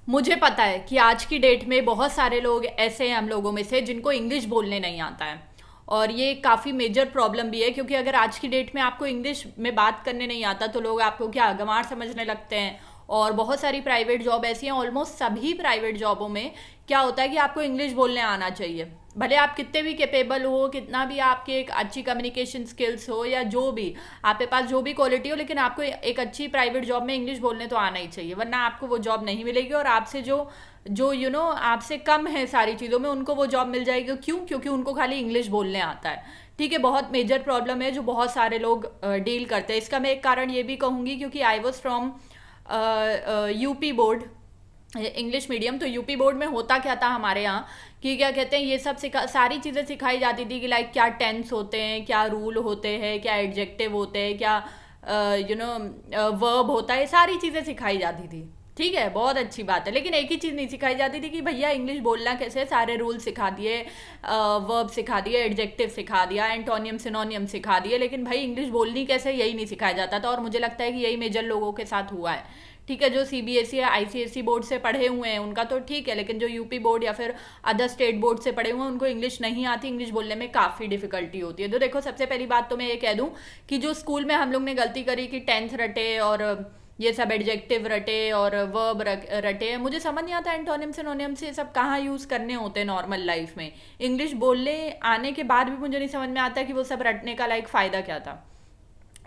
मुझे पता है कि आज की डेट में बहुत सारे लोग ऐसे हैं हम लोगों में से जिनको इंग्लिश बोलने नहीं आता है। और ये काफ़ी मेजर प्रॉब्लम भी है, क्योंकि अगर आज की डेट में आपको इंग्लिश में बात करने नहीं आता तो लोग आपको क्या गंवार समझने लगते हैं। और बहुत सारी प्राइवेट जॉब ऐसी हैं, ऑलमोस्ट सभी प्राइवेट जॉबों में क्या होता है कि आपको इंग्लिश बोलने आना चाहिए। भले आप कितने भी कैपेबल हो, कितना भी आपकी एक अच्छी कम्युनिकेशन स्किल्स हो या जो भी आपके पास जो भी क्वालिटी हो, लेकिन आपको एक अच्छी प्राइवेट जॉब में इंग्लिश बोलने तो आना ही चाहिए, वरना आपको वो जॉब नहीं मिलेगी। और आपसे जो जो आपसे कम है सारी चीज़ों में, उनको वो जॉब मिल जाएगी। क्यों? क्योंकि उनको खाली इंग्लिश बोलने आता है। ठीक है, बहुत मेजर प्रॉब्लम है जो बहुत सारे लोग डील करते हैं। इसका मैं एक कारण ये भी कहूँगी, क्योंकि I was from UP board, English medium. तो यूपी बोर्ड में होता क्या था हमारे यहाँ कि क्या कहते हैं, ये सब सारी चीज़ें सिखाई जाती थी कि लाइक क्या टेंस होते हैं, क्या रूल होते हैं, क्या एडजेक्टिव होते हैं, क्या वर्ब होता है, सारी चीज़ें सिखाई जाती थी। ठीक है, बहुत अच्छी बात है, लेकिन एक ही चीज़ नहीं सिखाई जाती थी कि भैया इंग्लिश बोलना कैसे है। सारे रूल सिखा दिए, वर्ब सिखा दिए, एडजेक्टिव सिखा दिया, एंटोनियम सिनोनियम सिखा दिए, लेकिन भाई इंग्लिश बोलनी कैसे यही नहीं सिखाया जाता था। और मुझे लगता है कि यही मेजर लोगों के साथ हुआ है। ठीक है, जो सीबीएसई या आईसीएसई बोर्ड से पढ़े हुए हैं उनका तो ठीक है, लेकिन जो यूपी बोर्ड या फिर अदर स्टेट बोर्ड से पढ़े हुए हैं उनको इंग्लिश नहीं आती, इंग्लिश बोलने में काफ़ी डिफिकल्टी होती है। तो देखो, सबसे पहली बात तो मैं ये कह दूं कि जो स्कूल में हम लोग ने गलती करी कि टेंथ रटे और ये सब एडजेक्टिव रटे और वर्ब रटे, मुझे समझ नहीं आता एंटोनिम सिनोनिम से ये सब कहाँ यूज़ करने होते हैं नॉर्मल लाइफ में। इंग्लिश बोलने आने के बाद भी मुझे नहीं समझ में आता कि वो सब रटने का लाइक फ़ायदा क्या था।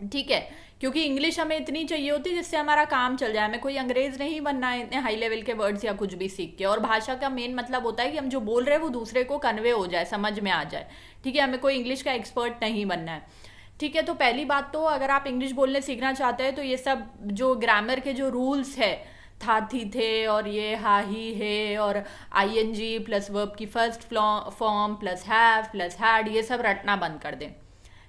ठीक है, क्योंकि इंग्लिश हमें इतनी चाहिए होती है जिससे हमारा काम चल जाए। हमें कोई अंग्रेज नहीं बनना है इतने हाई लेवल के वर्ड्स या कुछ भी सीख के। और भाषा का मेन मतलब होता है कि हम जो बोल रहे हैं वो दूसरे को कन्वे हो जाए, समझ में आ जाए। ठीक है, हमें कोई इंग्लिश का एक्सपर्ट नहीं बनना है। ठीक है, तो पहली बात तो अगर आप इंग्लिश बोलने सीखना चाहते हैं तो ये सब जो ग्रामर के जो रूल्स है, था थी थे और ये हा ही है और आईएनजी प्लस वर्ब की first form plus have plus had, ये सब रटना बंद कर दें।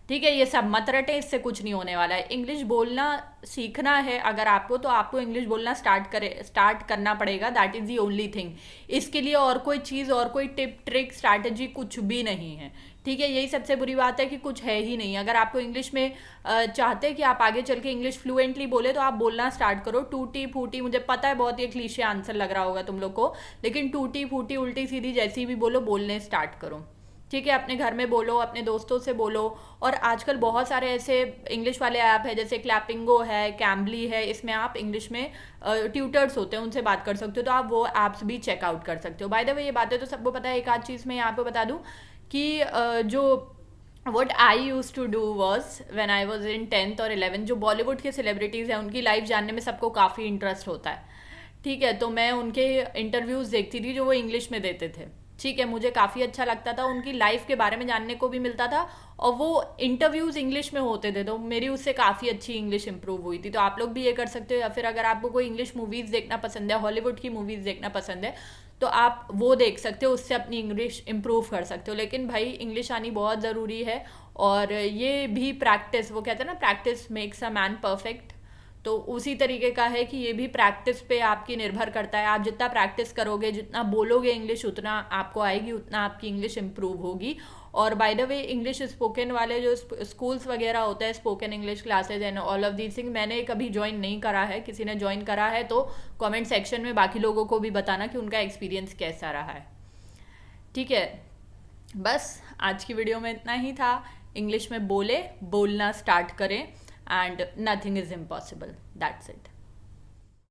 ठीक है, ये सब मत रटे, इससे कुछ नहीं होने वाला है। इंग्लिश बोलना सीखना है अगर आपको, तो आपको इंग्लिश बोलना स्टार्ट करना पड़ेगा। That is the only thing. इसके लिए और कोई चीज़ और कोई टिप ट्रिक स्ट्रैटेजी कुछ भी नहीं है। ठीक है, यही सबसे बुरी बात है कि कुछ है ही नहीं। अगर आपको इंग्लिश में चाहते हैं कि आप आगे चल के इंग्लिश फ्लुएंटली बोले तो आप बोलना स्टार्ट करो। टूटी फूटी, मुझे पता है बहुत ये क्लीशे आंसर लग रहा होगा तुम लोग को, लेकिन टूटी फूटी उल्टी सीधी जैसी भी बोलो, बोलने स्टार्ट करो। ठीक है, अपने घर में बोलो, अपने दोस्तों से बोलो। और आजकल बहुत सारे ऐसे इंग्लिश वाले ऐप है, जैसे क्लैपिंगो है, कैम्बली है, इसमें आप इंग्लिश में ट्यूटर्स होते हैं, उनसे बात कर सकते हो। तो आप वो ऐप्स भी चेकआउट कर सकते हो। बाय द वे, ये बातें तो सबको पता है। एक आध चीज़ मैं यहाँ पे बता दूँ कि जो what I used to do was when I was in 10th और 11th, जो बॉलीवुड के सेलिब्रिटीज़ हैं उनकी लाइफ जानने में सबको काफ़ी इंटरेस्ट होता है। ठीक है, तो मैं उनके इंटरव्यूज़ देखती थी जो वो इंग्लिश में देते थे। ठीक है, मुझे काफ़ी अच्छा लगता था, उनकी लाइफ के बारे में जानने को भी मिलता था। और वो इंटरव्यूज़ इंग्लिश में होते थे, तो मेरी उससे काफ़ी अच्छी इंग्लिश इंप्रूव हुई थी। तो आप लोग भी ये कर सकते हो। या फिर अगर आपको कोई इंग्लिश मूवीज़ देखना पसंद है, हॉलीवुड की मूवीज़ देखना पसंद है, तो आप वो देख सकते हो, उससे अपनी इंग्लिश इंप्रूव कर सकते हो। लेकिन भाई इंग्लिश आनी बहुत ज़रूरी है। और ये भी प्रैक्टिस, वो कहते हैं ना, practice makes a man perfect. तो उसी तरीके का है कि ये भी प्रैक्टिस पे आपकी निर्भर करता है। आप जितना प्रैक्टिस करोगे, जितना बोलोगे इंग्लिश, उतना आपको आएगी, उतना आपकी इंग्लिश इंप्रूव होगी। और by the way, English spoken वाले जो स्कूल्स वगैरह होते हैं, spoken English classes and all of these thing, मैंने कभी ज्वाइन नहीं करा है। किसी ने ज्वाइन करा है तो कमेंट सेक्शन में बाकी लोगों को भी बताना कि उनका एक्सपीरियंस कैसा रहा है। ठीक है, बस आज की वीडियो में इतना ही था। इंग्लिश में बोलना स्टार्ट करें, and nothing is impossible. That's it.